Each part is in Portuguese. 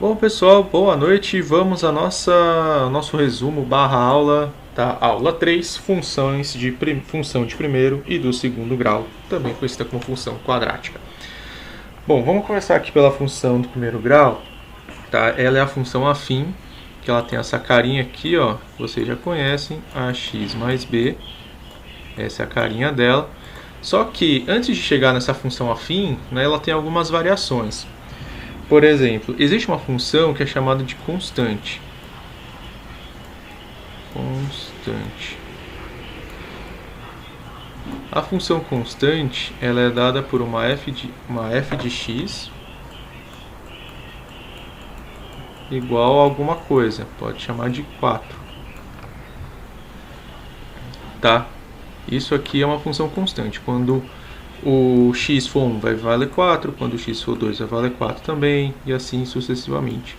Bom pessoal, boa noite. Vamos a nosso resumo barra aula da aula 3, função de primeiro e do segundo grau, também conhecida como função quadrática. Bom, vamos começar aqui pela função do primeiro grau. Tá? Ela é a função afim, que ela tem essa carinha aqui, ó, vocês já conhecem, ax mais b. Essa é a carinha dela. Só que antes de chegar nessa função afim, né, ela tem algumas variações. Por exemplo, existe uma função que é chamada de constante. A função constante, ela é dada por uma f de x igual a alguma coisa, pode chamar de 4. Tá? Isso aqui é uma função constante. Quando o x for 1 vai valer 4, quando o x for 2 vai valer 4 também, e assim sucessivamente.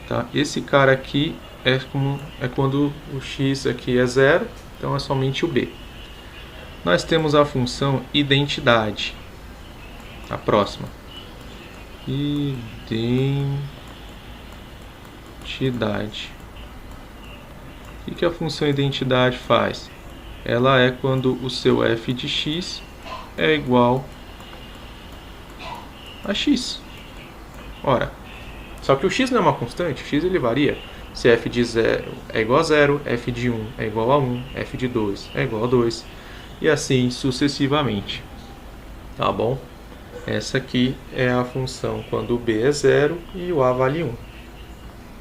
Tá? Esse cara aqui é quando o x aqui é 0, então é somente o b. Nós temos a função identidade. A próxima. Identidade. O que a função identidade faz? Ela é quando o seu f de x é igual a x. Ora, só que o x não é uma constante, o x ele varia. Se f de 0 é igual a 0, f de 1 é igual a 1, f de 2 é igual a 2, e assim sucessivamente. Tá bom? Essa aqui é a função quando o b é 0 e o a vale 1.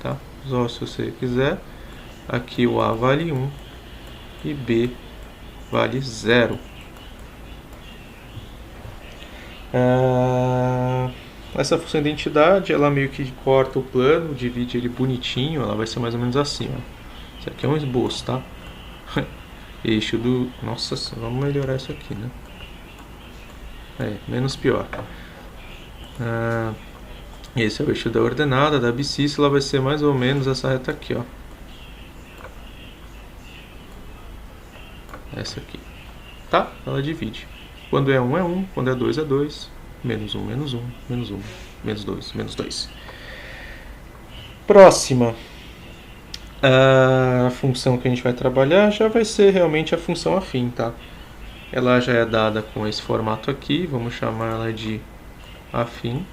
Tá? Só se você quiser, aqui o a vale 1 e b vale 0. Essa função identidade, ela meio que corta o plano, divide ele bonitinho, ela vai ser mais ou menos assim, ó. Isso aqui é um esboço, tá? Eixo do... Nossa, vamos melhorar isso aqui, né? Menos pior. Esse é o eixo da ordenada, da abscissa, ela vai ser mais ou menos essa reta aqui, ó. Essa aqui. Tá? Ela divide. Quando é 1 é 1, quando é 2 é 2, menos 1, menos 1, menos 1, menos 2, menos 2. Próxima. A função que a gente vai trabalhar já vai ser realmente a função afim, tá? Ela já é dada com esse formato aqui, vamos chamar ela de afim.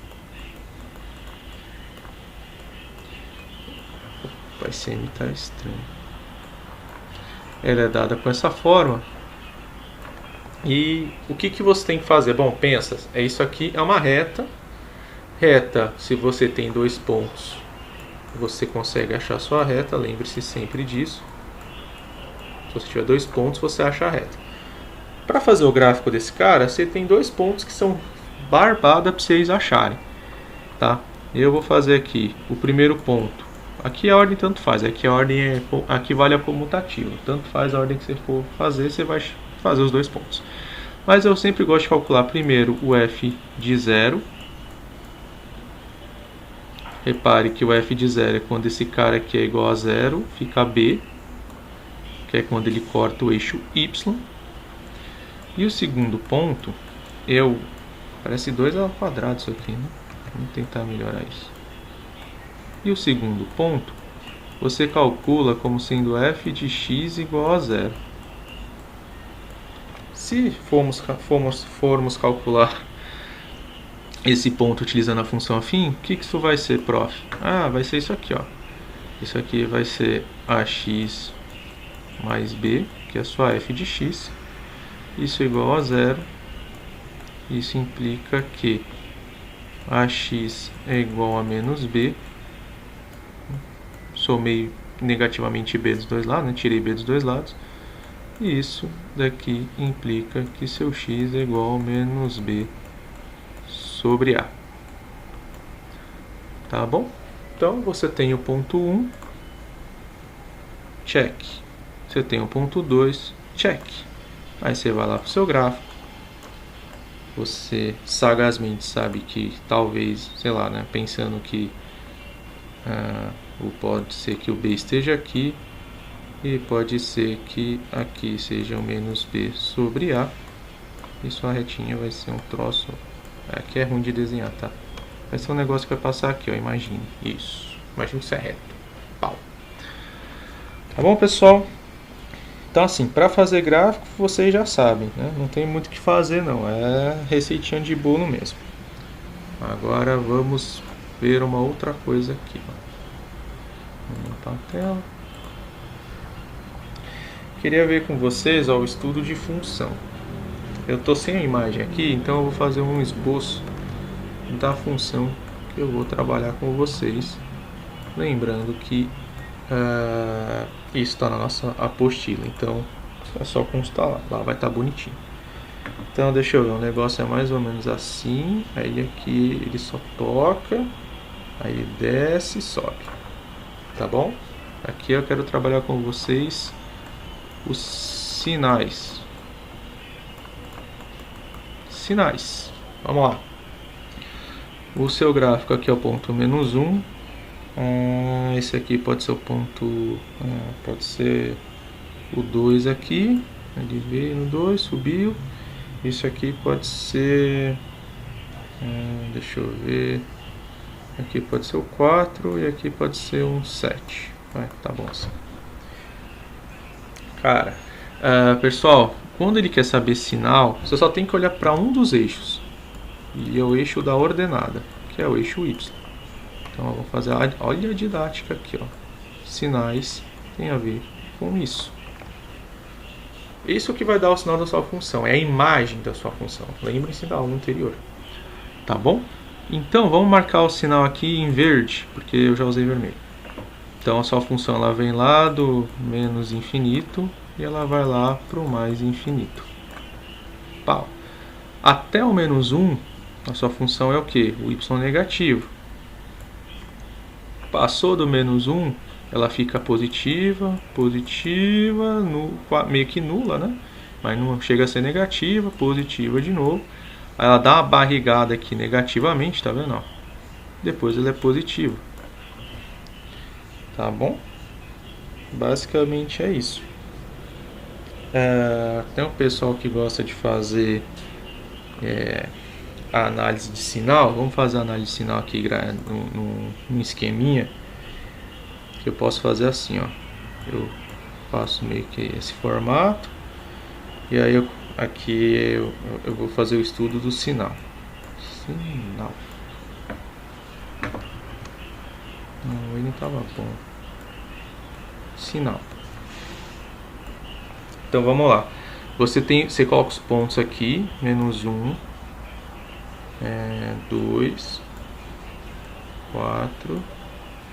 Opa, esse M tá estranho. Ela é dada com essa forma. E o que você tem que fazer? Bom, pensa, isso aqui é uma reta. Reta, se você tem 2 pontos, você consegue achar sua reta, lembre-se sempre disso. Se você tiver 2 pontos, você acha a reta. Para fazer o gráfico desse cara, você tem 2 pontos que são barbada para vocês acharem. Tá? Eu vou fazer aqui o primeiro ponto. Aqui a ordem tanto faz, aqui aqui vale a comutativa. Tanto faz a ordem que você for fazer, você vai fazer os 2 pontos. Mas eu sempre gosto de calcular primeiro o f de 0. Repare que o f de 0 é quando esse cara aqui é igual a 0, fica b, que é quando ele corta o eixo y. E o segundo ponto, parece 2 ao quadrado isso aqui, né? Vamos tentar melhorar isso. E o segundo ponto, você calcula como sendo f de x igual a 0. Se formos calcular esse ponto utilizando a função afim, o que isso vai ser, prof? Vai ser isso aqui, ó. Isso aqui vai ser ax mais b, que é só f de x. Isso é igual a 0. Isso implica que ax é igual a menos b. Somei negativamente b dos dois lados, né? Tirei b dos dois lados. E isso daqui implica que seu x é igual a menos b sobre a. Tá bom? Então você tem o ponto 1, check. Você tem o ponto 2, check. Aí você vai lá para o seu gráfico. Você sagazmente sabe que talvez, sei lá, né, pensando que pode ser que o b esteja aqui e pode ser que aqui seja o menos b sobre a. E sua retinha vai ser um troço. Aqui é ruim de desenhar, tá? Vai ser um negócio que vai passar aqui, ó, imagine. Isso. Imagine que isso é reto. Pau. Tá bom, pessoal? Então, assim, para fazer gráfico, vocês já sabem, né? Não tem muito o que fazer, não. É receitinha de bolo mesmo. Agora vamos ver uma outra coisa aqui, ó. Vamos limpar a tela. Queria ver com vocês, ó, o estudo de função. Eu tô sem a imagem aqui, então eu vou fazer um esboço da função que eu vou trabalhar com vocês. Lembrando que isso está na nossa apostila, então é só constar lá vai estar bonitinho. Então deixa eu ver, o negócio é mais ou menos assim. Aí aqui ele só toca, aí desce e sobe, tá bom? Aqui eu quero trabalhar com vocês os sinais. Vamos lá. O seu gráfico aqui é o ponto -1. Esse aqui pode ser o ponto, pode ser o 2 aqui. Ele veio no 2, subiu. Isso aqui pode ser, deixa eu ver, aqui pode ser o 4 e aqui pode ser um 7. Tá bom assim. Cara, pessoal, quando ele quer saber sinal, você só tem que olhar para um dos eixos. E é o eixo da ordenada, que é o eixo Y. Então eu vou fazer, olha a didática aqui, ó. Sinais tem a ver com isso. Isso que vai dar o sinal da sua função, é a imagem da sua função. Lembre-se da aula anterior. Tá bom? Então vamos marcar o sinal aqui em verde, porque eu já usei vermelho. Então a sua função ela vem lá do menos infinito e ela vai lá para o mais infinito. Pau. Até o -1, a sua função é o que? O y negativo. Passou do -1, ela fica positiva, meio que nula, né? Mas não chega a ser negativa, positiva de novo. Aí ela dá uma barrigada aqui negativamente, tá vendo? Depois ela é positiva. Tá bom? Basicamente é isso. Tem um pessoal que gosta de fazer a análise de sinal. Vamos fazer a análise de sinal aqui num esqueminha que eu posso fazer assim, ó. Eu faço meio que esse formato e aí aqui eu vou fazer o estudo do sinal. Não, ele não estava bom. Sinal. Então vamos lá. Você coloca os pontos aqui, -1, 2, 4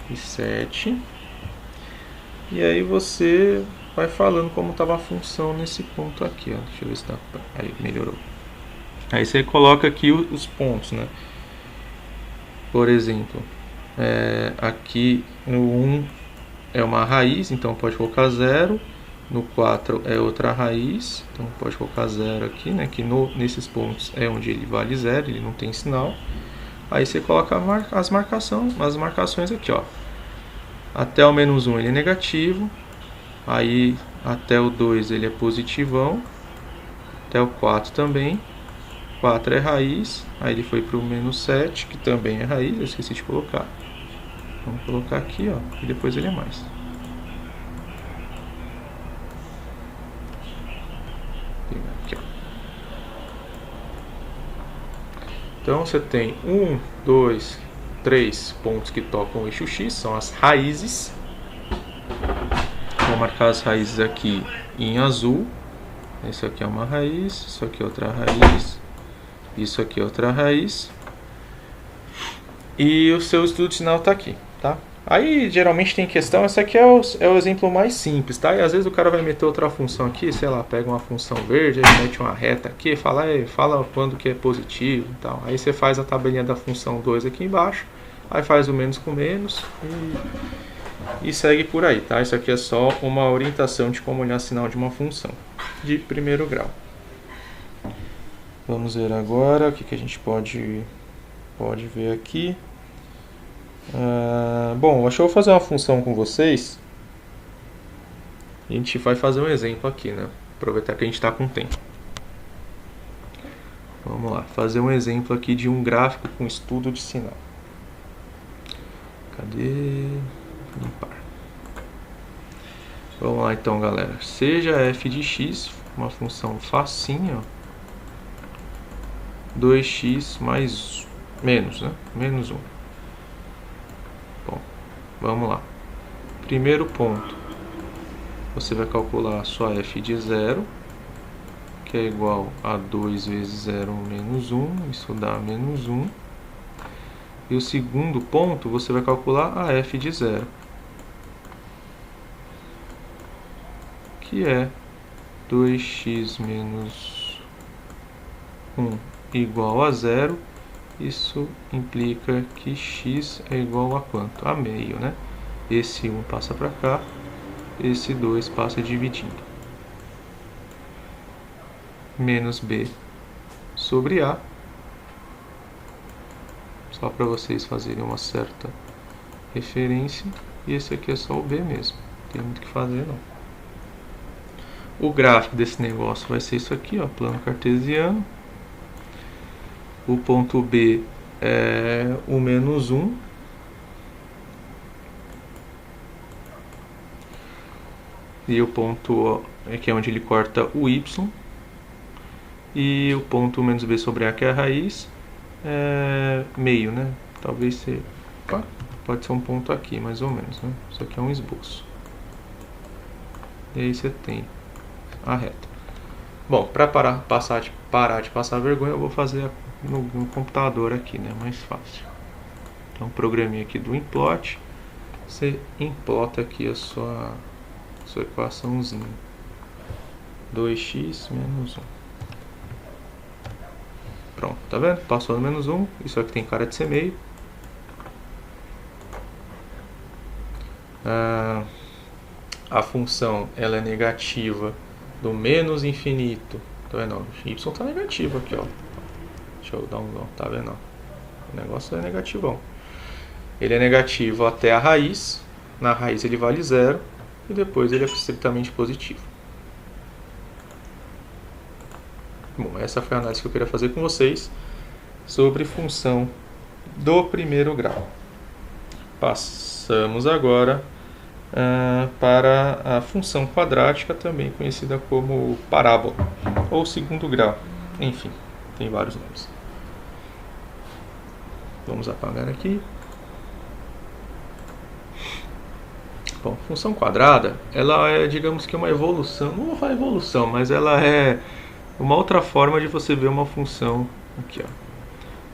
e 7. E aí você vai falando como estava a função nesse ponto aqui, ó. Deixa eu ver se tá. Aí melhorou. Aí você coloca aqui os pontos, né? Por exemplo, aqui no 1 é uma raiz, então pode colocar 0. No 4 é outra raiz, então pode colocar 0 aqui, né? Que nesses pontos é onde ele vale 0, ele não tem sinal. Aí você coloca as marcações aqui, ó. Até o -1 ele é negativo, aí até o 2 ele é positivão, até o 4 também. 4 é raiz, aí ele foi para o -7, que também é raiz, eu esqueci de colocar. Vamos colocar aqui, ó, e depois ele é mais. Aqui, ó. Então você tem 1, 2, 3 pontos que tocam o eixo X, são as raízes. Vou marcar as raízes aqui em azul. Isso aqui é uma raiz, isso aqui é outra raiz, isso aqui é outra raiz. E o seu estudo de sinal está aqui, tá? Aí geralmente tem questão, esse aqui é o exemplo mais simples, tá? E às vezes o cara vai meter outra função aqui, sei lá, pega uma função verde, aí mete uma reta aqui, fala quando que é positivo e tal. Aí você faz a tabelinha da função 2 aqui embaixo, aí faz o menos com menos e segue por aí, tá? Isso aqui é só uma orientação de como olhar sinal de uma função de primeiro grau. Vamos ver agora o que a gente pode ver aqui. Bom, acho que eu vou fazer uma função com vocês. A gente vai fazer um exemplo aqui, né? Aproveitar que a gente está com tempo. Vamos lá, fazer um exemplo aqui de um gráfico com estudo de sinal. Cadê? Impar. Vamos lá então, galera. Seja f de x uma função facinha, ó, 2x mais menos, né? Menos 1. Bom, vamos lá. Primeiro ponto, você vai calcular a sua f de 0, que é igual a 2 vezes 0 menos 1, isso dá menos 1. E o segundo ponto, você vai calcular a f de 0, que é 2x menos 1 igual a 0. Isso implica que x é igual a quanto? A meio, né? Esse 1 passa para cá, esse 2 passa dividindo. Menos b sobre a. Só para vocês fazerem uma certa referência. E esse aqui é só o b mesmo. Não tem muito o que fazer, não. O gráfico desse negócio vai ser isso aqui, ó, plano cartesiano. O ponto B é o menos 1. E o ponto A, que é onde ele corta o y. E o ponto menos b sobre a, que é a raiz, é meio, né? Talvez seja... pode ser um ponto aqui, mais ou menos, né? Isso aqui é um esboço. E aí você tem a reta. Bom, para parar de passar vergonha, eu vou fazer no computador aqui, né? Mais fácil. Então, programinha aqui do implot. Você implota aqui a sua equaçãozinha. 2x menos 1. Pronto, tá vendo? Passou no menos 1. Isso aqui tem cara de ser meio. A função ela é negativa do menos infinito. Tá vendo? Y tá negativo aqui, ó. Deixa eu dar um... Tá vendo? O negócio é negativão. Ele é negativo até a raiz. Na raiz ele vale 0. E depois ele é estritamente positivo. Bom, essa foi a análise que eu queria fazer com vocês sobre função do primeiro grau. Passamos agora para a função quadrática, também conhecida como parábola ou segundo grau. Enfim, tem vários nomes. Vamos apagar aqui. Bom, função quadrada, ela é, digamos que uma evolução, não uma evolução, mas ela é uma outra forma de você ver uma função aqui, ó.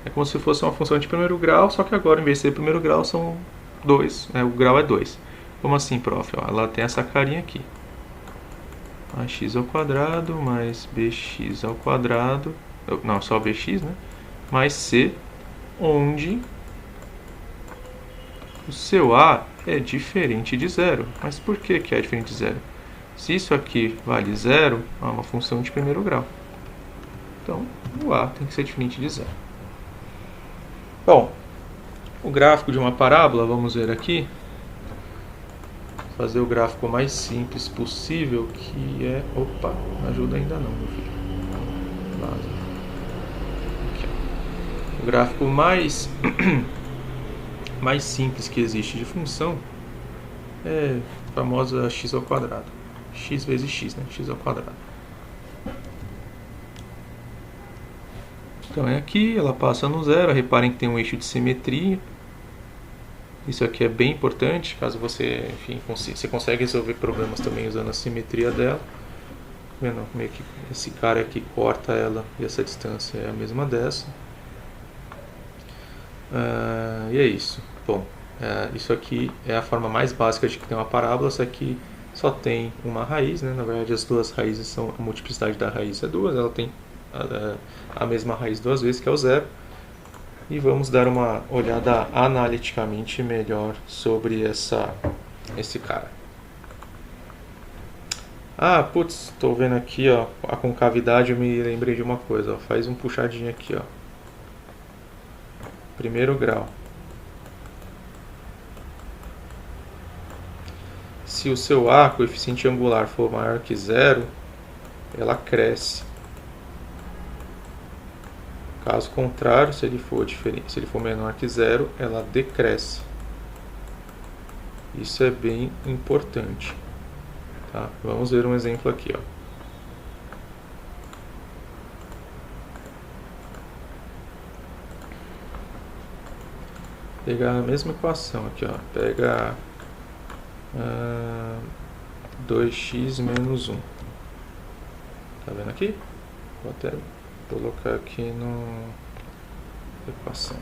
É como se fosse uma função de primeiro grau, só que agora, em vez de ser primeiro grau, são 2, né? O grau é 2. Como assim, prof? Ó, ela tem essa carinha aqui. Ax ao quadrado mais bx ao quadrado, não, só bx, né? Mais c, onde o seu a é diferente de 0. Mas por que é diferente de 0? Se isso aqui vale 0, é uma função de primeiro grau. Então, o a tem que ser diferente de 0. Bom, o gráfico de uma parábola, vamos ver aqui. Fazer o gráfico mais simples possível, que é... Opa, não ajuda ainda não, meu filho. Aqui, o gráfico mais simples que existe de função é a famosa x ao quadrado. X vezes x, né? X ao quadrado. Então é aqui, ela passa no zero. Reparem que tem um eixo de simetria. Isso aqui é bem importante, caso você, enfim, você consegue resolver problemas também usando a simetria dela. Vendo como é que esse cara aqui corta ela e essa distância é a mesma dessa. E é isso. Bom, isso aqui é a forma mais básica de que tem uma parábola. Isso aqui só tem uma raiz, né? Na verdade, as duas raízes são... A multiplicidade da raiz é 2, ela tem a mesma raiz duas vezes, que é o 0. E vamos dar uma olhada analiticamente melhor sobre esse cara. Putz, estou vendo aqui, ó, a concavidade. Eu me lembrei de uma coisa, ó, faz um puxadinho aqui, ó. Primeiro grau. Se o seu A, coeficiente angular, for maior que 0, ela cresce. Caso contrário, se ele for menor que 0, ela decresce. Isso é bem importante. Tá? Vamos ver um exemplo aqui. Ó. Pegar a mesma equação aqui. Ó. Pega 2x menos 1. Tá vendo aqui? Vou até colocar aqui no equação.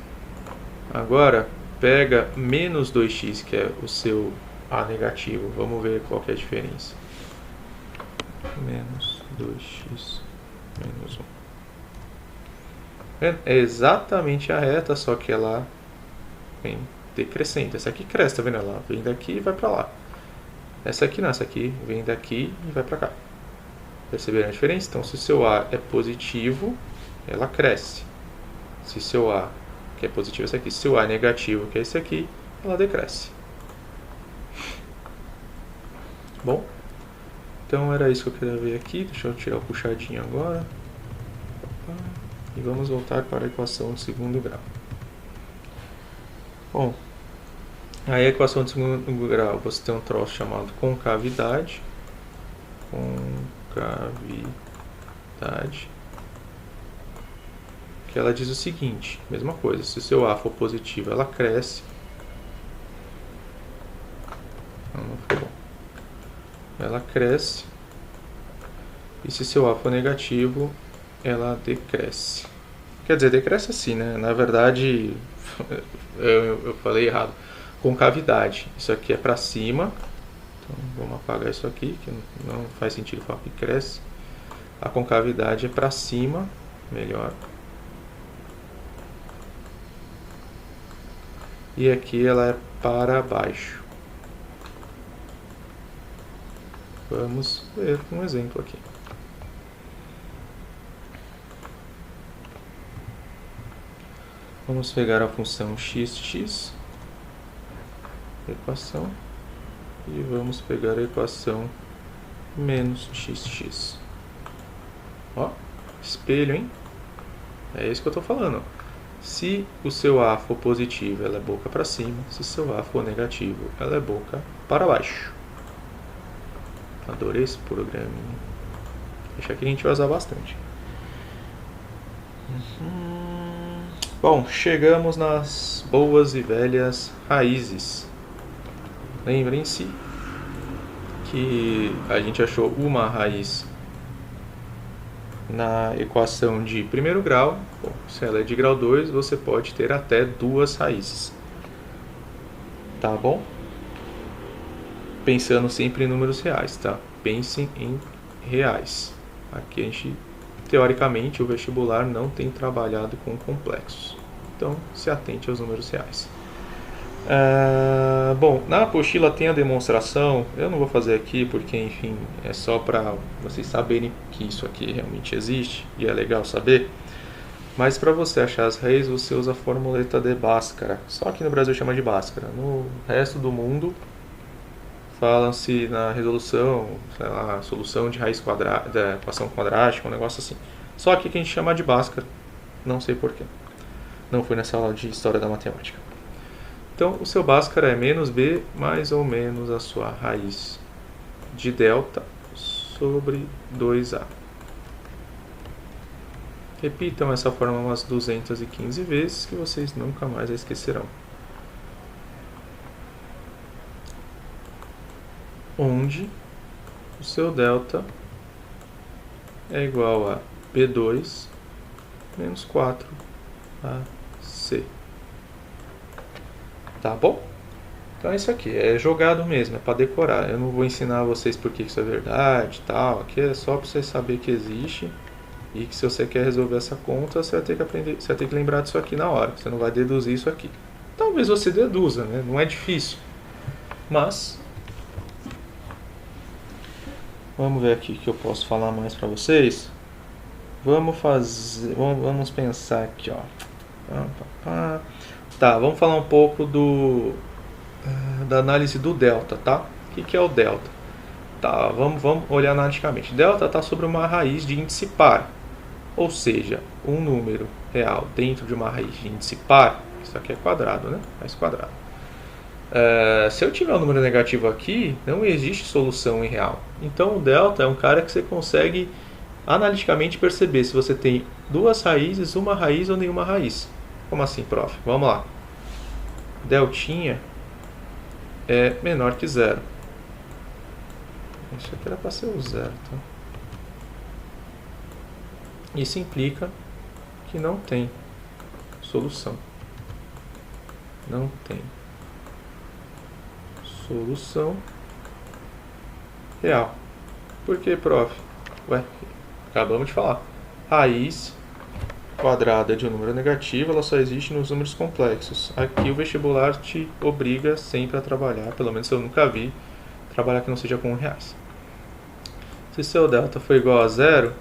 Agora, pega menos 2x, que é o seu A negativo. Vamos ver qual que é a diferença. Menos 2x menos 1. É exatamente a reta, só que ela vem decrescente. Essa aqui cresce, tá vendo? Ela vem daqui e vai pra lá. Essa aqui não, essa aqui vem daqui e vai pra cá. Perceberam a diferença? Então, se o seu A é positivo, ela cresce. Se seu A, que é positivo, é esse aqui. Se seu A é negativo, que é esse aqui, ela decresce. Bom, então era isso que eu queria ver aqui. Deixa eu tirar o puxadinho agora. E vamos voltar para a equação de segundo grau. Bom, aí a equação de segundo grau, você tem um troço chamado concavidade. Que ela diz o seguinte, mesma coisa, se o seu A for positivo, ela cresce. Não foi bom. Ela cresce. E se seu A for negativo, ela decresce. Quer dizer, decresce assim, né? Na verdade, eu falei errado. Concavidade. Isso aqui é para cima. Então, vamos apagar isso aqui, que não faz sentido falar que cresce. A concavidade é para cima, melhor. E aqui ela é para baixo. Vamos ver um exemplo aqui. Vamos pegar a função xx, equação, e vamos pegar a equação menos xx. Ó, espelho, hein? É isso que eu estou falando. Se o seu A for positivo, ela é boca para cima. Se o seu A for negativo, ela é boca para baixo. Adorei esse programinha. Deixa aqui que a gente vai usar bastante. Bom, chegamos nas boas e velhas raízes. Lembrem-se que a gente achou uma raiz na equação de primeiro grau. Bom, se ela é de grau 2, você pode ter até duas raízes. Tá bom? Pensando sempre em números reais, tá? Pensem em reais. Aqui a gente, teoricamente, o vestibular não tem trabalhado com complexos. Então, se atente aos números reais. Bom, na apostila tem a demonstração. Eu não vou fazer aqui porque, enfim, é só para vocês saberem que isso aqui realmente existe e é legal saber. Mas para você achar as raízes, você usa a formuleta de Bhaskara. Só que no Brasil chama de Bhaskara. No resto do mundo, fala-se na resolução, sei lá, solução de raiz quadrada, da equação quadrática, um negócio assim. Só que a gente chama de Bhaskara, não sei porquê. Não fui nessa aula de História da Matemática. Então, o seu Bhaskara é menos b mais ou menos a sua raiz de delta sobre 2a. Repitam essa forma umas 215 vezes que vocês nunca mais a esquecerão. Onde o seu delta é igual a B2 menos 4AC. Tá bom? Então é isso aqui, é jogado mesmo, é para decorar. Eu não vou ensinar vocês por que isso é verdade e tal. Aqui é só para vocês saberem que existe e que se você quer resolver essa conta, você vai ter que aprender, você vai ter que lembrar disso aqui na hora. Você não vai deduzir isso aqui. Talvez você deduza, né? Não é difícil. Mas vamos ver aqui o que eu posso falar mais para vocês. Vamos pensar aqui, ó. Tá, vamos falar um pouco da análise do delta, tá? O que é o delta? Tá, vamos olhar analiticamente. Delta está sobre uma raiz de índice par, ou seja, um número real dentro de uma raiz de índice par. Isso aqui é quadrado, né? Raiz quadrada. Se eu tiver um número negativo aqui, não existe solução em real. Então o delta é um cara que você consegue analiticamente perceber se você tem duas raízes, uma raiz ou nenhuma raiz. Como assim, prof? Vamos lá. Deltinha é menor que zero. Isso aqui era para ser o zero. Tá? Isso implica que não tem solução. Não tem solução real. Por que, prof? Ué, acabamos de falar. Raiz quadrada de um número negativo, ela só existe nos números complexos. Aqui o vestibular te obriga sempre a trabalhar, pelo menos eu nunca vi, trabalhar que não seja com reais. Se seu delta for igual a zero,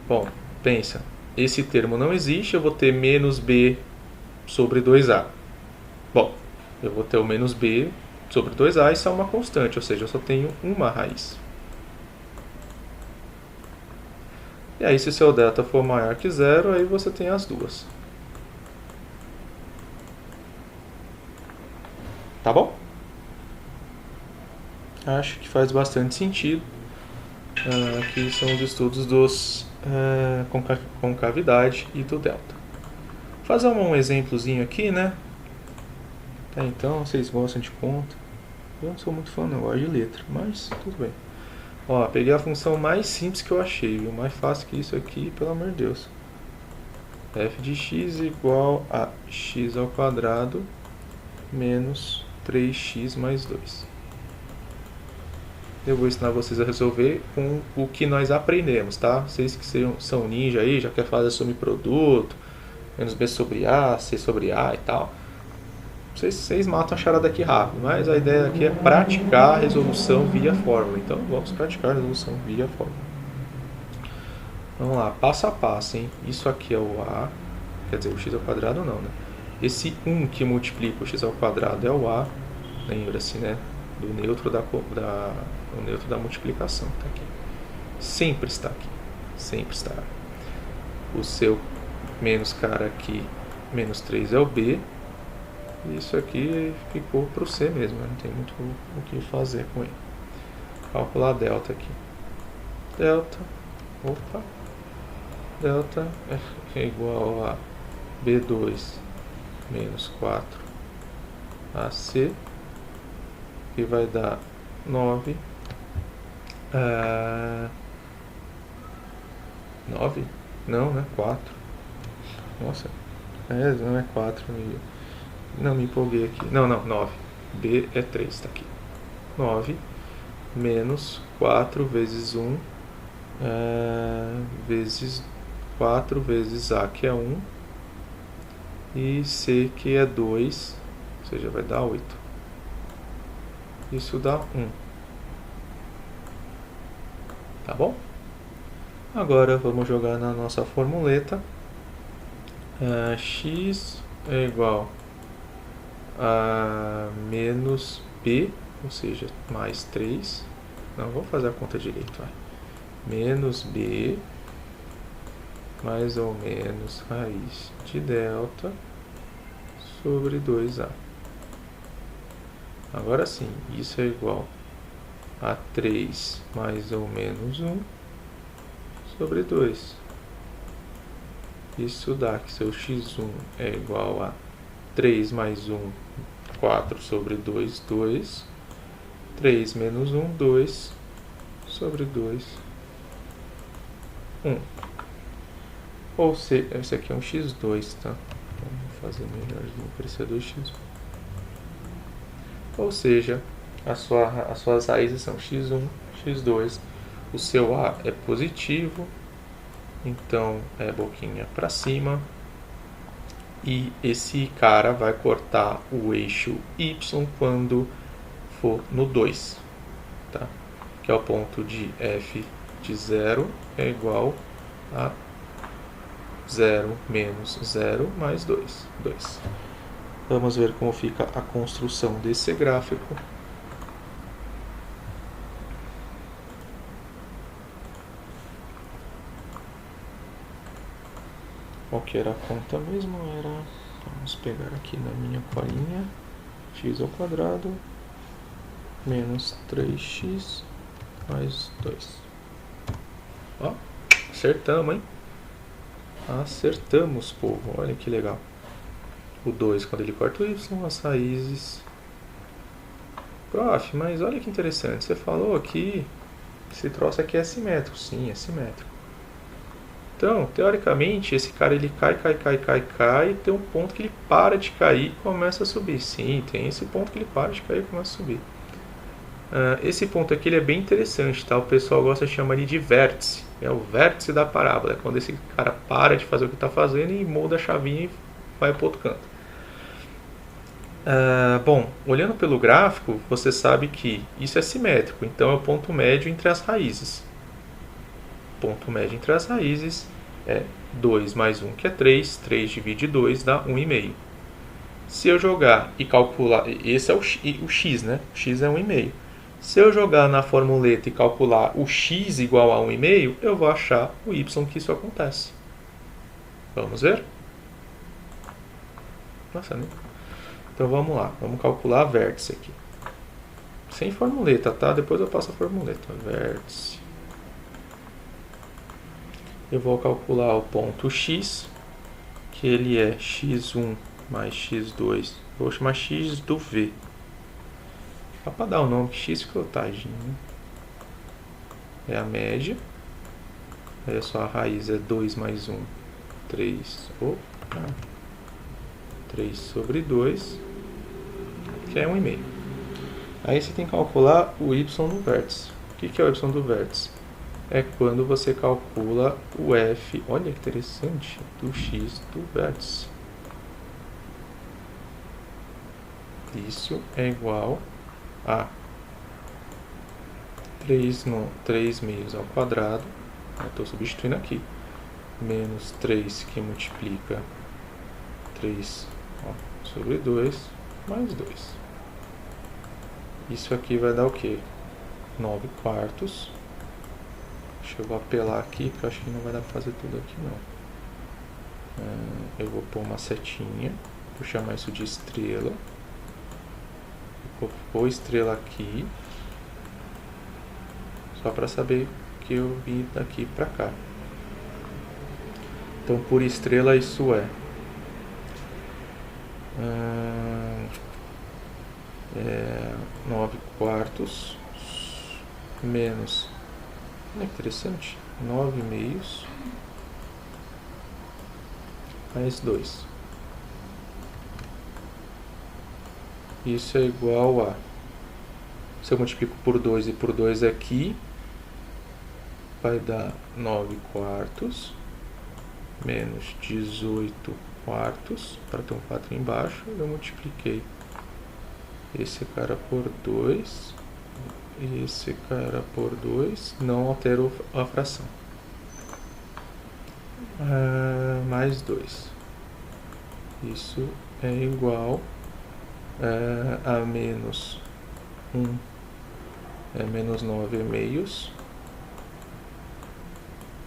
bom, pensa, esse termo não existe, eu vou ter menos b sobre 2a. Bom, eu vou ter o menos b sobre 2a, isso é uma constante, ou seja, eu só tenho uma raiz. E aí, se seu delta for maior que zero, aí você tem as duas. Tá bom? Acho que faz bastante sentido. Aqui são os estudos dos concavidade e do delta. Vou fazer um exemplozinho aqui, né? Tá, então, vocês gostam de conta. Eu não sou muito fã, não, eu gosto de letra, mas tudo bem. Ó, peguei a função mais simples que eu achei, viu? Mais fácil que isso aqui, pelo amor de Deus. F de x igual a x ao quadrado menos 3x mais 2. Eu vou ensinar vocês a resolver com o que nós aprendemos, tá? Vocês que são ninja aí, já quer fazer subproduto, menos b sobre a, c sobre a e tal. Vocês matam a charada aqui rápido, mas a ideia aqui é praticar a resolução via fórmula. Então vamos praticar a resolução via fórmula. Vamos lá, passo a passo, hein? Isso aqui é o a, quer dizer, o x ao quadrado não, né? Esse 1 que multiplica o x ao quadrado é o a, lembra-se, né? Do neutro o neutro da multiplicação, tá aqui. Sempre está aqui, sempre estará. O seu menos cara aqui, menos 3 é o b. Isso aqui ficou para o C mesmo, não tem muito o que fazer com ele. Calcular delta aqui. Delta é igual a B2 menos 4AC, que vai dar 9. 9? Não, né? 4. Nossa, não é 4. Não, me empolguei aqui. Não, 9. B é 3, tá aqui. 9 menos 4 vezes 1 vezes 4 vezes A, que é 1, e C, que é 2, ou seja, vai dar 8. Isso dá 1. Tá bom? Agora vamos jogar na nossa formuleta. X é igual a menos b, ou seja, mais 3. Não, vou fazer a conta direito. Vai. Menos b mais ou menos raiz de delta sobre 2a. Agora sim, isso é igual a 3 mais ou menos 1 sobre 2. Isso dá que seu x1 é igual a 3 mais 1, 4 sobre 2, 2. 3 menos 1, 2 sobre 2, 1. Ou seja, esse aqui é um x2, tá? Vamos fazer melhorzinho para ser 2x1. Ou seja, as suas raízes são x1, x2. O seu A é positivo, então é boquinha para cima. E esse cara vai cortar o eixo y quando for no 2, tá? Que é o ponto de f de 0 é igual a 0 menos 0 mais 2. Vamos ver como fica a construção desse gráfico. Qual que era a conta mesmo? Vamos pegar aqui na minha colinha. x ao quadrado menos 3x mais 2. Ó, acertamos, hein? Acertamos, povo. Olha que legal. O 2, quando ele corta o y, as raízes... Prof, mas olha que interessante. Você falou que esse troço aqui é simétrico. Sim, é simétrico. Então, teoricamente, esse cara ele cai, e tem um ponto que ele para de cair e começa a subir. Sim, tem esse ponto que ele para de cair e começa a subir. Esse ponto aqui ele é bem interessante, tá? O pessoal gosta de chamar ele de vértice. É o vértice da parábola. É quando esse cara para de fazer o que está fazendo e muda a chavinha e vai para outro canto. Bom, olhando pelo gráfico, você sabe que isso é simétrico. Então é o ponto médio entre as raízes. Ponto médio entre as raízes é 2 mais 1, que é 3. 3 divide 2 dá 1,5. Se eu jogar e calcular... Esse é o x, né? O x é 1,5. Se eu jogar na formuleta e calcular o x igual a 1,5, eu vou achar o y que isso acontece. Vamos ver? Nossa, né? Então vamos lá. Vamos calcular a vértice aqui. Sem formuleta, tá? Depois eu passo a formuleta. Vértice. Eu vou calcular o ponto x, que ele é x1 mais x2. Vou chamar x do v. Só para dar o nome, que x ficou tadinho. É a média. Olha só, a raiz é 2 mais 1, 3. 3 sobre 2, que é 1,5. Aí você tem que calcular o y no vértice. O que é o y do vértice? É quando você calcula o f, olha que interessante, do x do vértice. Isso é igual a 3 meios ao quadrado, estou substituindo aqui, menos 3 que multiplica 3 sobre 2, mais 2. Isso aqui vai dar o quê? 9 quartos. Deixa eu apelar aqui, porque eu acho que não vai dar para fazer tudo aqui não. Eu vou pôr uma setinha, vou chamar isso de estrela. Vou pôr estrela aqui, só para saber que eu vim daqui para cá. Então, por estrela, isso é 9 quartos menos, olha que interessante, 9 meios mais 2. Isso é igual a, se eu multiplico por 2 e por 2 aqui, vai dar 9 quartos menos 18 quartos, para ter um 4 embaixo, eu multipliquei esse cara por 2, e esse cara por 2, não altero a fração. Mais 2. Isso é igual a menos 1, menos 9 meios,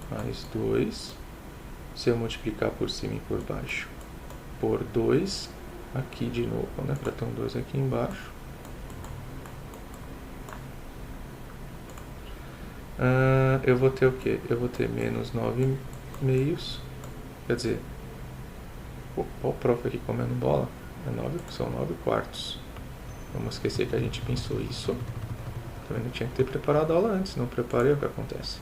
mais 2. Se eu multiplicar por cima e por baixo, por 2, aqui de novo, né, para ter um 2 aqui embaixo. Eu vou ter o quê? Eu vou ter menos 9 meios, quer dizer, olha o prof aqui comendo bola, são 9 quartos. Vamos esquecer que a gente pensou isso. Também não tinha que ter preparado a aula antes, não preparei, o que acontece?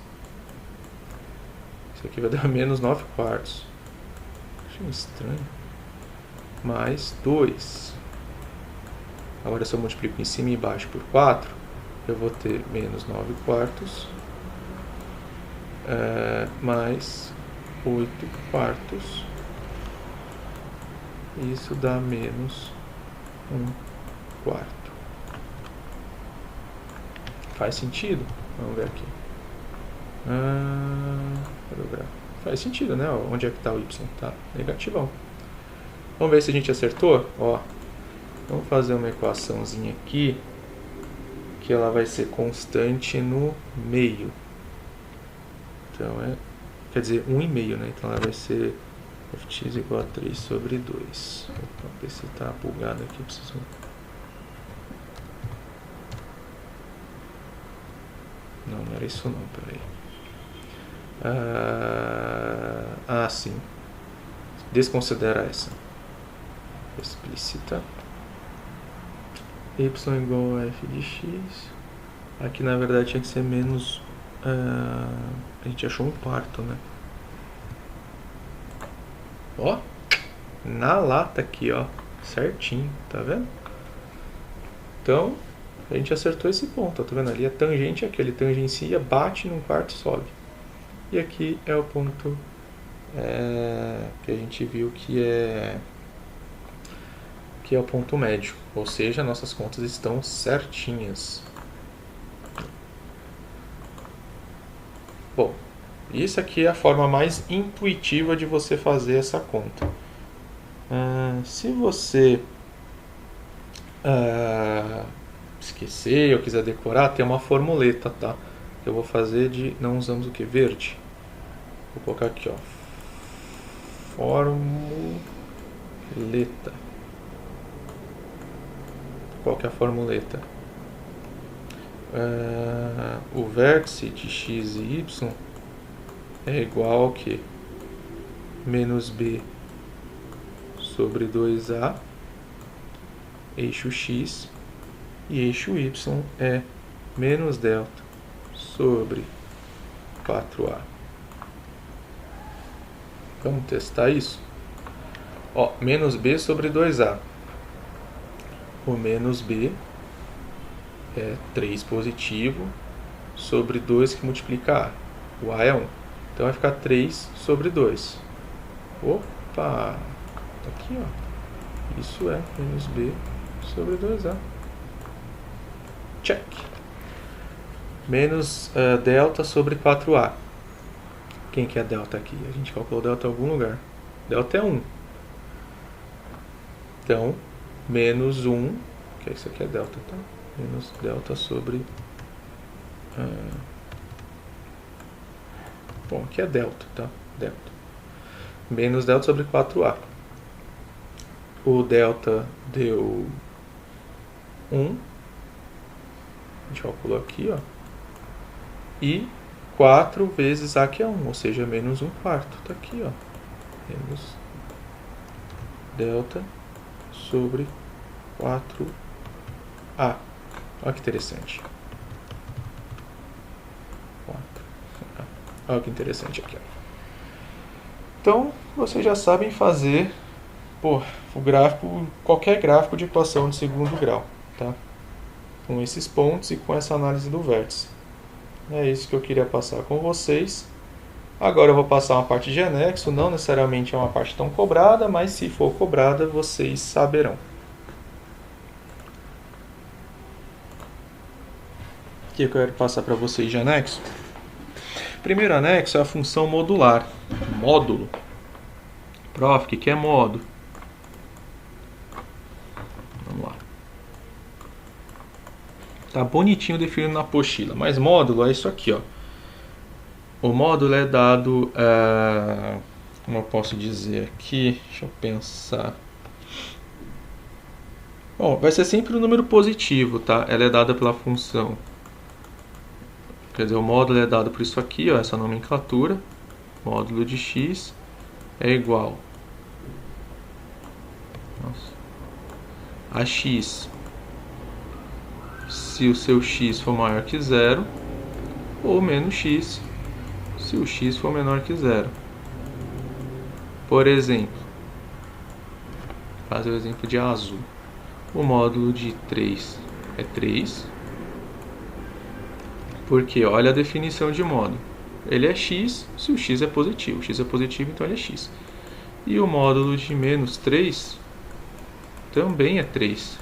Isso aqui vai dar menos 9 quartos. Achei estranho. Mais 2. Agora, se eu multiplico em cima e embaixo por 4, eu vou ter menos 9 quartos mais 8 quartos. Isso dá menos 1 quarto. Faz sentido? Vamos ver aqui. Faz sentido, né? Onde é que está o y? Tá negativão. Vamos ver se a gente acertou. Vamos fazer uma equaçãozinha aqui, que ela vai ser constante no meio. Então, quer dizer, 1,5, né? Então ela vai ser fx igual a 3 sobre 2. Opa, esse está bugado aqui, preciso Não era isso não, peraí. Sim. Desconsidera essa. Explícita. Y igual a f de x. Aqui na verdade tinha que ser menos... a gente achou um quarto, né? Ó, na lata aqui, ó, certinho, tá vendo? Então, a gente acertou esse ponto, ó, tá vendo? Ali a tangente é aquele, tangencia, bate num quarto, sobe. E aqui é o ponto que a gente viu que é o ponto médio, ou seja, nossas contas estão certinhas. Bom, isso aqui é a forma mais intuitiva de você fazer essa conta. Se você esquecer ou quiser decorar, tem uma formuleta, tá? Eu vou fazer de... não usamos o que? Verde. Vou colocar aqui, ó. Formuleta. Qual que é a formuleta? O vértice de x e y é igual ao que? Menos b sobre 2a, eixo x, e eixo y é menos delta sobre 4a. Vamos testar isso? Ó, menos b sobre 2a. O menos b é 3 positivo sobre 2 que multiplica a. O a é 1. Então vai ficar 3 sobre 2. Opa! Tá aqui, ó. Isso é menos b sobre 2a. Check. Menos delta sobre 4a. Quem que é delta aqui? A gente calculou delta em algum lugar. Delta é 1. Então, menos 1, que isso aqui é delta, tá? Menos delta sobre... bom, aqui é delta, tá? Delta. Menos delta sobre 4a. O delta deu 1. A gente calculou aqui, ó. E 4 vezes a, que é 1, ou seja, menos 1 quarto. Tá aqui, ó. Menos delta sobre 4a. Olha que interessante. 4a. Olha que interessante aqui, ó. Então, vocês já sabem fazer o gráfico, qualquer gráfico de equação de segundo grau, tá? Com esses pontos e com essa análise do vértice. É isso que eu queria passar com vocês. Agora eu vou passar uma parte de anexo, não necessariamente é uma parte tão cobrada, mas se for cobrada, vocês saberão. O que eu quero passar para vocês de anexo? Primeiro anexo é a função modular. Módulo. Prof, o que é módulo? Vamos lá. Tá bonitinho definido na apostila, mas módulo é isso aqui, ó. O módulo é dado, como eu posso dizer aqui, deixa eu pensar. Bom, vai ser sempre um número positivo, tá? Ela é dada pela função. Quer dizer, o módulo é dado por isso aqui, ó, essa nomenclatura. Módulo de x é igual a x se o seu x for maior que 0, ou menos x se o x for menor que 0. Por exemplo, fazer o exemplo de azul. O módulo de 3 é 3, porque olha a definição de módulo. Ele é x se o x é positivo. O x é positivo, então ele é x. E o módulo de menos 3 também é 3.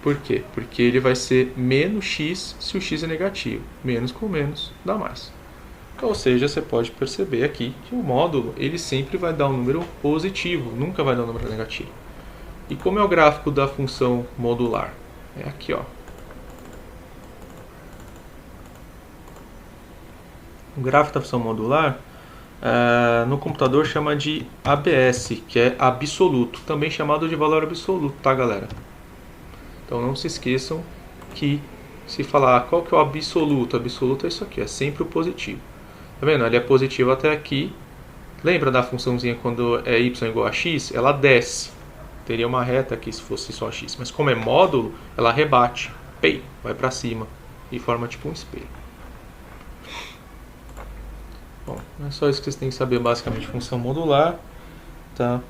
Por quê? Porque ele vai ser menos x se o x é negativo. Menos com menos dá mais. Ou seja, você pode perceber aqui que o módulo ele sempre vai dar um número positivo, nunca vai dar um número negativo. E como é o gráfico da função modular? É aqui, ó. O gráfico da função modular no computador chama de ABS, que é absoluto, também chamado de valor absoluto, tá, galera? Então não se esqueçam que Se falar qual que é o absoluto, absoluto é isso aqui, é sempre o positivo. Tá vendo? Ele é positivo até aqui. Lembra da funçãozinha quando é y igual a x? Ela desce. Teria uma reta aqui se fosse só x. Mas como é módulo, ela rebate. Pei, vai para cima. E forma tipo um espelho. Bom, é só isso que vocês têm que saber basicamente. Função modular. Tá?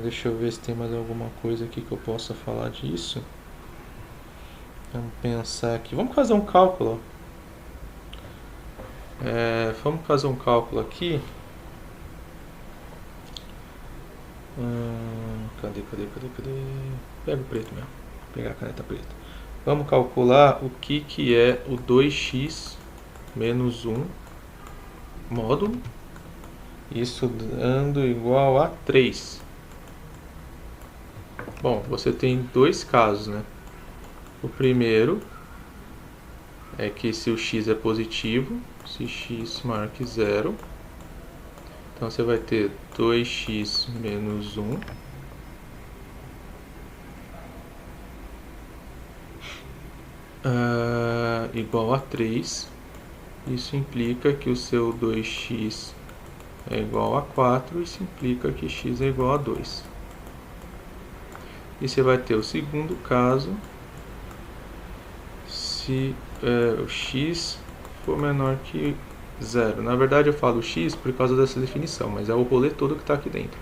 Deixa eu ver se tem mais alguma coisa aqui que eu possa falar disso. Vamos pensar aqui. Vamos fazer um cálculo. Vamos fazer um cálculo aqui. Cadê? Pega o preto mesmo. Vou pegar a caneta preta. Vamos calcular o que é o 2x menos 1 módulo. Isso dando igual a 3. Bom, você tem dois casos, né? O primeiro é que se o x é positivo, se x maior que 0, então você vai ter 2x menos 1 igual a 3. Isso implica que o seu 2x é igual a 4. Isso implica que x é igual a 2. E você vai ter o segundo caso, se o x for menor que 0. Na verdade eu falo x por causa dessa definição, mas é o rolê todo que está aqui dentro.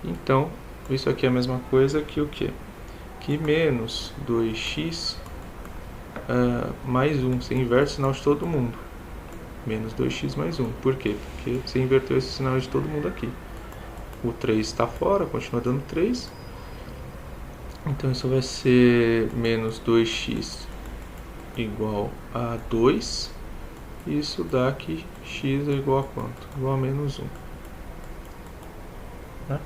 Então, isso aqui é a mesma coisa que o quê? Que menos 2x mais 1. Você inverte o sinal de todo mundo. Menos 2x mais 1. Por quê? Porque você inverteu esse sinal de todo mundo aqui. O 3 está fora, continua dando 3. Então isso vai ser menos 2x igual a 2. Isso dá que x é igual a quanto? Igual a menos 1. Né?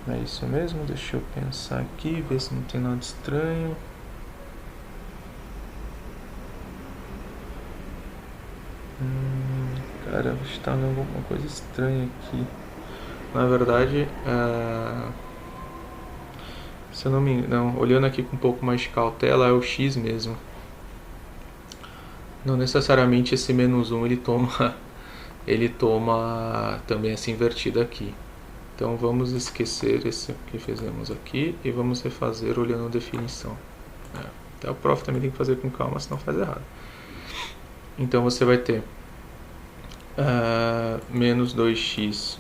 É isso mesmo? Deixa eu pensar aqui, ver se não tem nada estranho. Cara, está dando alguma coisa estranha aqui. Na verdade, se eu não me engano, olhando aqui com um pouco mais de cautela, é o x mesmo. Não necessariamente esse menos 1 ele toma também essa invertida aqui. Então vamos esquecer esse que fizemos aqui e vamos refazer olhando a definição. Até o prof também tem que fazer com calma, senão faz errado. Então você vai ter menos 2x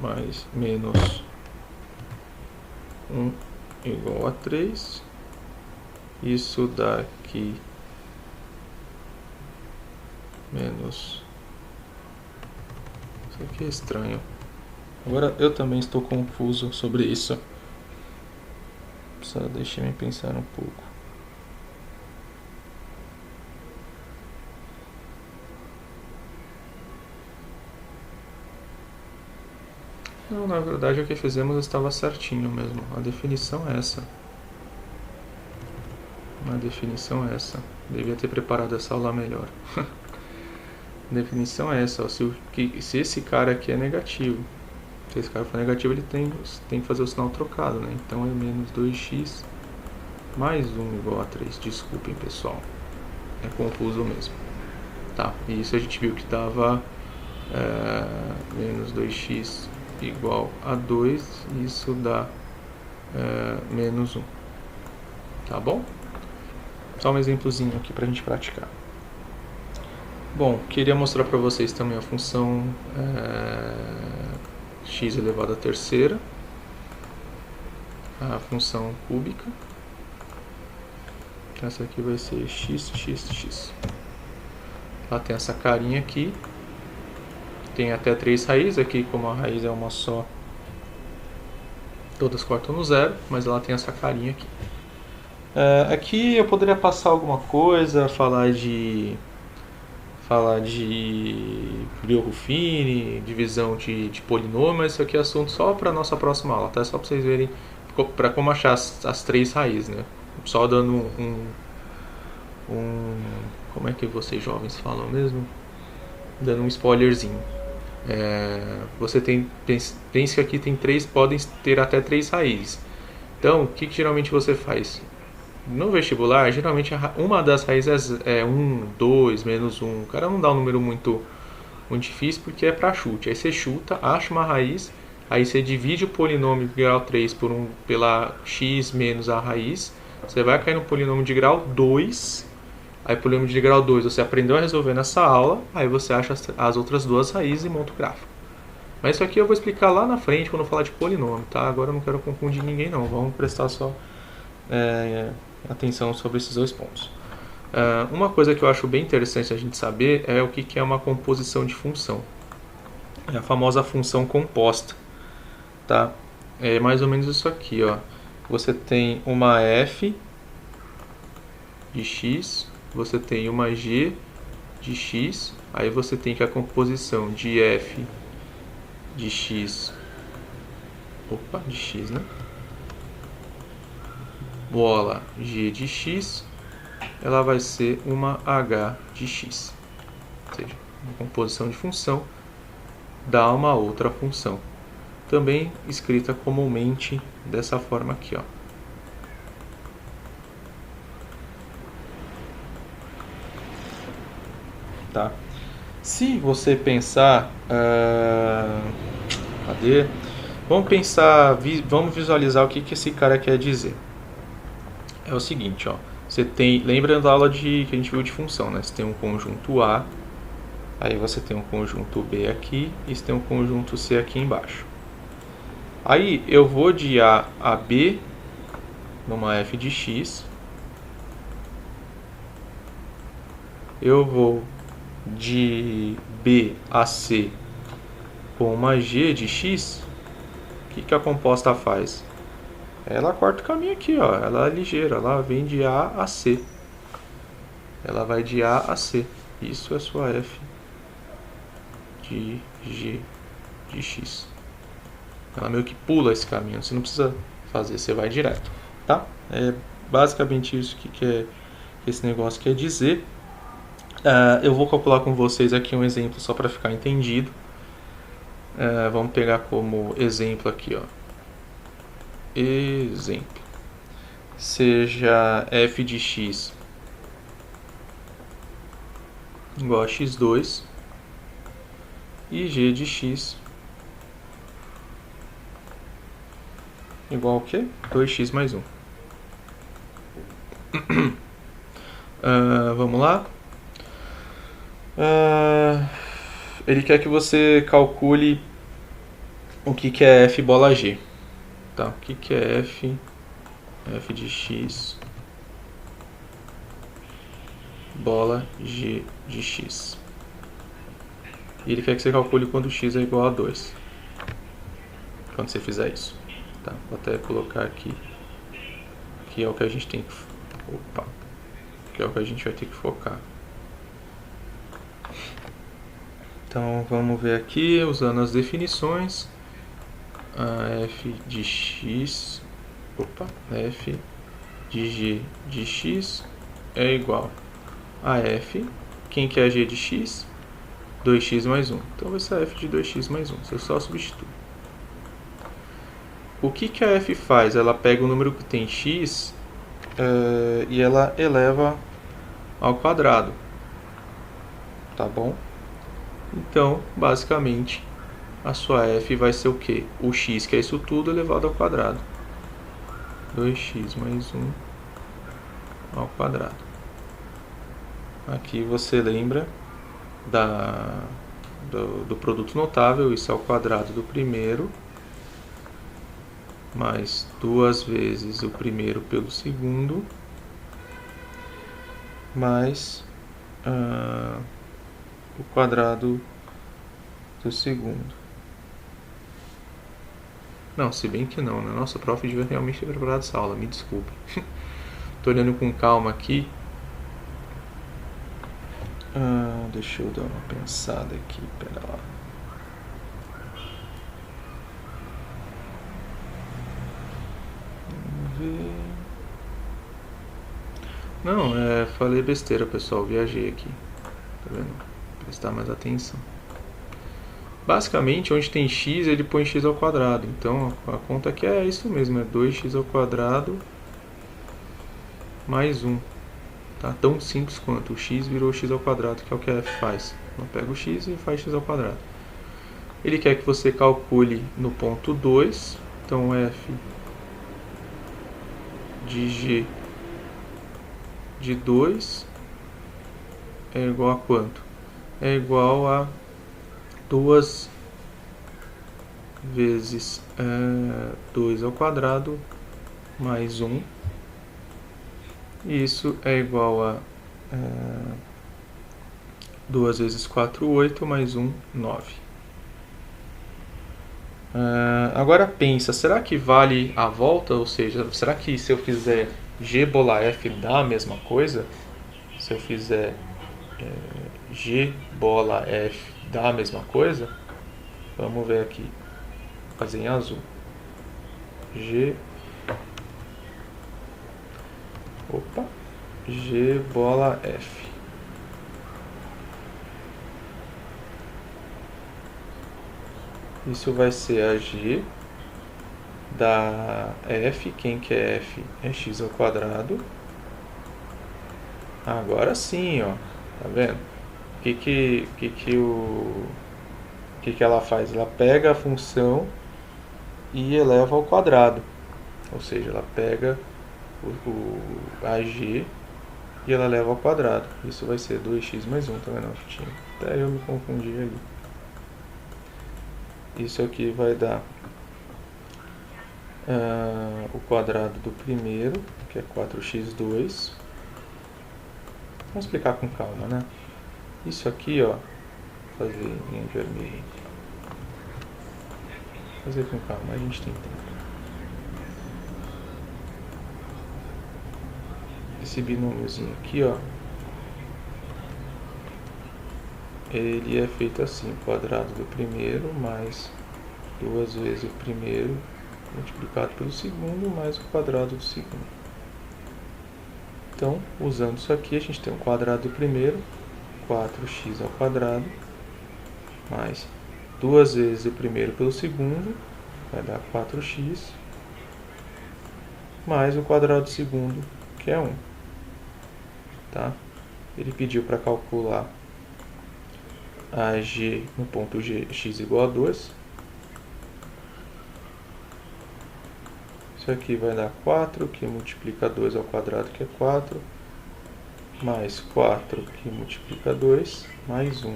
mais menos 1 igual a 3. Isso dá aqui menos... Isso aqui é estranho. Agora eu também estou confuso sobre isso. Só deixe-me pensar um pouco. Não, na verdade o que fizemos estava certinho mesmo. A definição é essa. A definição é essa. Devia ter preparado essa aula melhor. A definição é essa. Ó. Se esse cara aqui é negativo. Se esse cara for negativo, ele tem que fazer o sinal trocado, né? Então é menos 2x mais 1 igual a 3. Desculpem, pessoal. É confuso mesmo. Tá, e isso a gente viu que dava menos 2x igual a 2, isso dá menos 1. Tá bom? Só um exemplozinho aqui pra gente praticar. Bom, queria mostrar para vocês também a função x elevado à terceira, a função cúbica. Essa aqui vai ser x. Ela tem essa carinha aqui. Tem até 3 raízes aqui, como a raiz é uma só, todas cortam no zero, mas ela tem essa carinha aqui. Aqui eu poderia passar alguma coisa, falar de Biot-Ruffini, divisão de polinômio, mas isso aqui é assunto só para a nossa próxima aula, tá? Só para vocês verem para como achar as 3 raízes, né? Só dando como é que vocês jovens falam mesmo? Dando um spoilerzinho. Você tem, pense que aqui tem podem ter até 3 raízes. Então, o que geralmente você faz? No vestibular, geralmente uma das raízes é 1, 2, menos 1. O cara não dá um número muito difícil porque é para chute. Aí você chuta, acha uma raiz, aí você divide o polinômio de grau 3 pela x menos a raiz. Você vai cair no polinômio de grau 2. Aí, polinômio de grau 2 você aprendeu a resolver nessa aula. Aí você acha as outras duas raízes e monta o gráfico. Mas isso aqui eu vou explicar lá na frente quando eu falar de polinômio, tá? Agora eu não quero confundir ninguém não. Vamos prestar só atenção sobre esses dois pontos. Uma coisa que eu acho bem interessante a gente saber é o que é uma composição de função. É a famosa função composta, tá? É mais ou menos isso aqui, ó. Você tem uma f de x, você tem uma g de x, aí você tem que a composição de f de x, de x, né? Bola g de x, ela vai ser uma h de x. Ou seja, uma composição de função dá uma outra função. Também escrita comumente dessa forma aqui, ó. Tá? Se você pensar, cadê? Vamos visualizar o que esse cara quer dizer. É o seguinte, ó. Você tem, lembra da aula que a gente viu de função, né? Você tem um conjunto A, aí você tem um conjunto B aqui e você tem um conjunto C aqui embaixo. Aí eu vou de A a B numa f de x. Eu vou de B a C com uma g de x. O que a composta faz? Ela corta o caminho aqui, ó. Ela é ligeira, ela vem de A a C. Ela vai de A a C. Isso é sua f de g de x. Ela meio que pula esse caminho, você não precisa fazer, você vai direto, tá? É basicamente isso que esse negócio quer dizer. Eu vou calcular com vocês aqui um exemplo só para ficar entendido. Vamos pegar como exemplo aqui, ó. Exemplo. Seja f de x igual a x2 e g de x igual ao quê? 2x mais 1. Vamos lá. Ele quer que você calcule o que é f bola g. Tá? O que é f de x bola g de x. E ele quer que você calcule quando x é igual a 2. Quando você fizer isso. Tá? Vou até colocar aqui. Que é o que a gente tem que... Que é o que a gente vai ter que focar. Então vamos ver aqui, usando as definições. A f de x... f de g de x é igual a f... Quem que é a g de x? 2x mais 1. Então vai ser a f de 2x mais 1. Você só substitui. O que a f faz? Ela pega o número que tem x e ela eleva ao quadrado. Tá bom? Então, basicamente, a sua f vai ser o quê? O x, que é isso tudo, elevado ao quadrado. 2x mais 1 ao quadrado. Aqui você lembra do produto notável, isso é o quadrado do primeiro, mais 2 vezes o primeiro pelo segundo, mais o quadrado do segundo. Não, se bem que não, né? Nossa, o prof devia realmente ter preparado essa aula, me desculpe. Tô olhando com calma aqui. Deixa eu dar uma pensada aqui, pera lá. Vamos ver. Não, falei besteira, pessoal, viajei aqui. Tá vendo? Prestar mais atenção. Basicamente, onde tem x, ele põe x ao quadrado. Então, a conta aqui é isso mesmo, é 2x ao quadrado mais 1. Tá? Tão simples quanto o x virou x ao quadrado, que é o que a f faz. Então, pega o x e faz x ao quadrado. Ele quer que você calcule no ponto 2. Então, f de g de 2 é igual a quanto? É igual a 2 vezes 2 ao quadrado mais 1. E isso é igual a 2 vezes 4, 8, mais 1, 9. Agora pensa, será que vale a volta? Ou seja, será que se eu fizer g bola f dá a mesma coisa? Se eu fizer g bola f dá a mesma coisa? Vamos ver aqui. Vou fazer em azul. G bola f. Isso vai ser a g da f. Quem que é f? É x ao quadrado. Agora sim, ó. Tá vendo? O que ela faz? Ela pega a função e eleva ao quadrado. Ou seja, ela pega a g e ela eleva ao quadrado. Isso vai ser 2x mais 1, tá vendo? Até eu me confundi ali. Isso aqui vai dar o quadrado do primeiro, que é 4x2. Vamos explicar com calma, né? Isso aqui, ó, fazer em vermelho. Fazer com calma, a gente tem tempo. Esse binômiozinho aqui, ó, ele é feito assim: quadrado do primeiro mais 2 vezes o primeiro multiplicado pelo segundo mais o quadrado do segundo. Então, usando isso aqui, a gente tem o quadrado do primeiro, 4x ao quadrado, mais 2 vezes o primeiro pelo segundo, vai dar 4x, mais o quadrado do segundo, que é 1. Tá? Ele pediu para calcular a g no ponto g, x igual a 2. Isso aqui vai dar 4, que multiplica 2 ao quadrado, que é 4, mais 4, que multiplica 2, mais 1.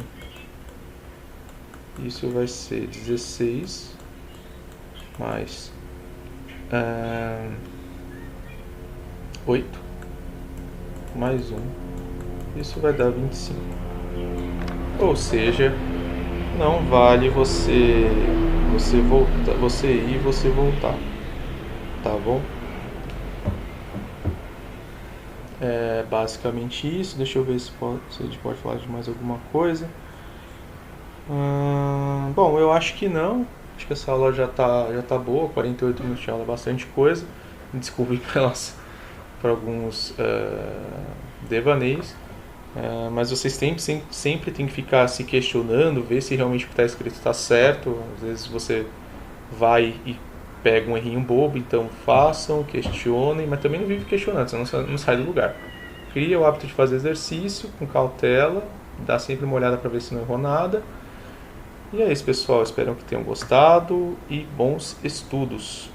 Isso vai ser 16, mais 8, mais 1. Isso vai dar 25. Ou seja, não vale você ir e você voltar. Tá bom? É basicamente isso. Deixa eu ver se a gente pode falar de mais alguma coisa. Bom, eu acho que não. Acho que essa aula já tá boa. 48 minutos de aula é bastante coisa. Me desculpe por alguns devaneios. Mas vocês sempre tem que ficar se questionando, ver se realmente o que está escrito está certo. Às vezes você vai e pega um errinho bobo, então façam, questionem, mas também não vive questionando, senão não sai do lugar. Cria o hábito de fazer exercício com cautela, dá sempre uma olhada para ver se não errou nada. E é isso, pessoal. Espero que tenham gostado e bons estudos.